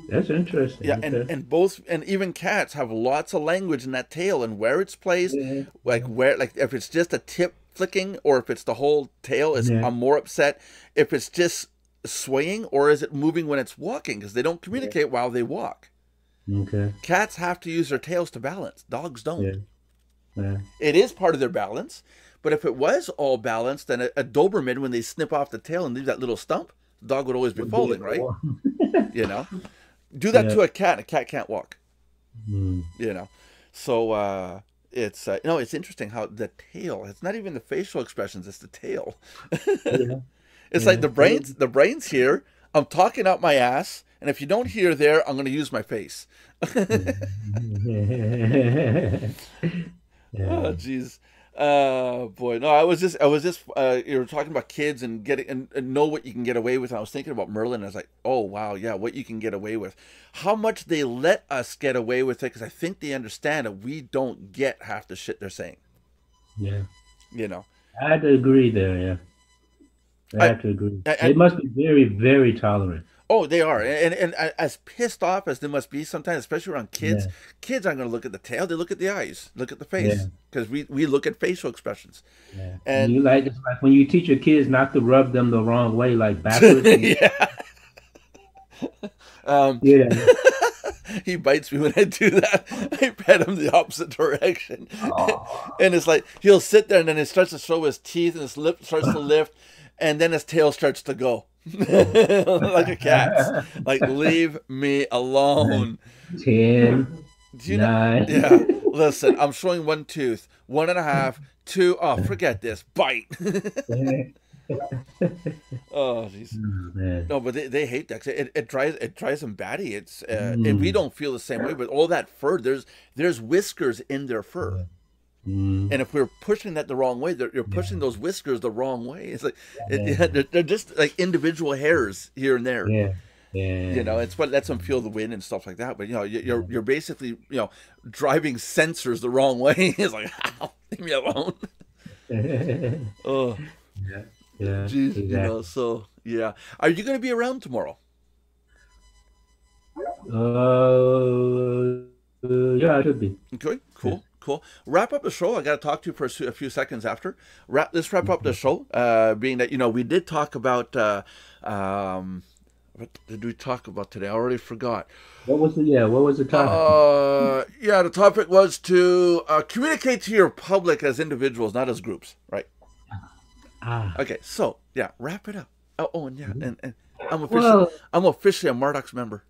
That's interesting. Yeah, Okay. and both and even cats have lots of language in that tail and where it's placed, Yeah. like where like if it's just a tip flicking or if it's the whole tail, is Yeah. I'm more upset if it's just swaying or is it moving when it's walking because they don't Yeah. communicate while they walk. Okay. Cats have to use their tails to balance. Dogs Yeah. don't. Yeah. It is part of their balance, but if it was all balanced, then a Doberman, when they snip off the tail and leave that little stump, the dog would always be Would be falling, able to right? walk. You know, do that Yeah. to a cat, and a cat can't walk. Mm. You know, so it's it's interesting how the tail. It's not even the facial expressions; it's the tail. Yeah. It's like Yeah. the brains. The brains here. I'm talking out my ass, and if you don't hear there, I'm going to use my face. Yeah. Oh, jeez. Boy, no, I was just you were talking about kids and getting and know what you can get away with. And I was thinking about Merlin. And I was like, oh wow, yeah, what you can get away with, how much they let us get away with it, because I think they understand that we don't get half the shit they're saying. Yeah. You know, I have to agree there. Yeah. I I, have to agree. They and must be very, very tolerant. oh, they are, and as pissed off as they must be sometimes, especially around kids. Yeah. Kids aren't going to look at the tail; they look at the eyes, look at the Yeah. face, because we look at facial expressions, Yeah. And and you like it's like when you teach your kids not to rub them the wrong way, like backwards. yeah. Um, Yeah. he bites me when I do that. I pet him the opposite direction. Oh. And it's like he'll sit there and then he starts to show his teeth and his lip starts to lift and then his tail starts to go. Like a cat's. Like, leave me alone. 10, Do you know? 9. Yeah. Listen, I'm showing one tooth. 1.5, 2. Oh, forget this. Bite. Oh, jeez. Man. No, but they hate that. 'Cause it drives them batty. It's and we Mm. don't feel the same way. But all that fur, there's whiskers in their fur, Mm. and if we're pushing that the wrong way, you're pushing Yeah. those whiskers the wrong way. It's like Yeah. they're just like individual hairs here and there. Yeah. Yeah. You know, it's what lets them feel the wind and stuff like that. But you're basically driving sensors the wrong way. It's like, ow, leave me alone. Oh, Yeah. Yeah. geez, Exactly. So yeah. Are you going to be around tomorrow? Yeah, it should be. Okay, Yeah. cool. Wrap up the show. I got to talk to you for a few seconds after. Let's wrap up the show. Being that we did talk about what did we talk about today? I already forgot. What was the topic? Yeah, the topic was to communicate to your public as individuals, not as groups, right? Ah. Okay, so yeah, wrap it up. Oh, and yeah, and I'm officially Well, I'm officially a Mardox member.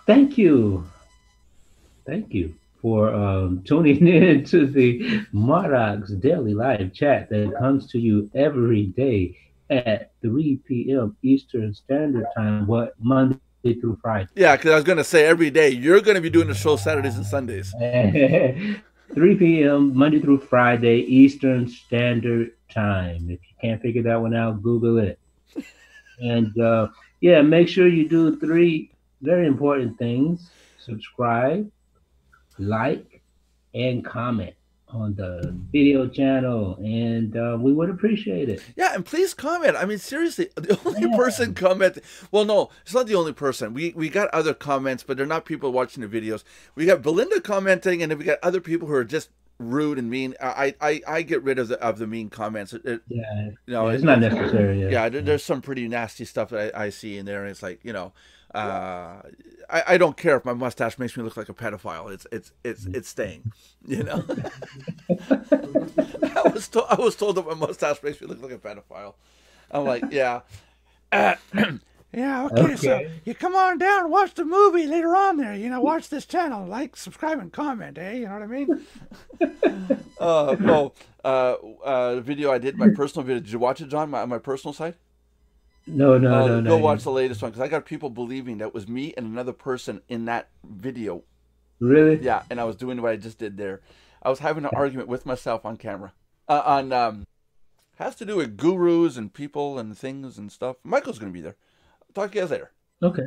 thank you. Thank you for tuning in to the Mardox Daily Live Chat that comes to you every day at 3 p.m. Eastern Standard Time, Monday through Friday. Yeah, because I was gonna say every day you're gonna be doing the show Saturdays and Sundays. 3 p.m. Monday through Friday, Eastern Standard Time. If you can't figure that one out, Google it. And yeah, make sure you do 3 very important things: subscribe, like, and comment on the video channel, and we would appreciate it. Yeah, and please comment. I mean, seriously, the only Yeah. person comment. Well, no, it's not the only person. We got other comments, but they're not people watching the videos. We got Belinda commenting, and then we got other people who are just rude and mean. I get rid of the mean comments. Yeah, No, it's not necessary. Yeah, Yeah, there's some pretty nasty stuff that I see in there, and it's like I don't care if my mustache makes me look like a pedophile. It's staying. I was told that my mustache makes me look like a pedophile. I'm like, yeah. Yeah, okay, so Okay. you come on down and watch the movie later on there. Watch this channel, like, subscribe, and comment, eh? You know what I mean? The video I did, my personal video. Did you watch it, John, on my personal site? No, Go watch the latest one, because I got people believing that it was me and another person in that video. Really? Yeah, and I was doing what I just did there. I was having an argument with myself on camera. Has to do with gurus and people and things and stuff. Michael's going to be there. Talk to you guys later. Okay.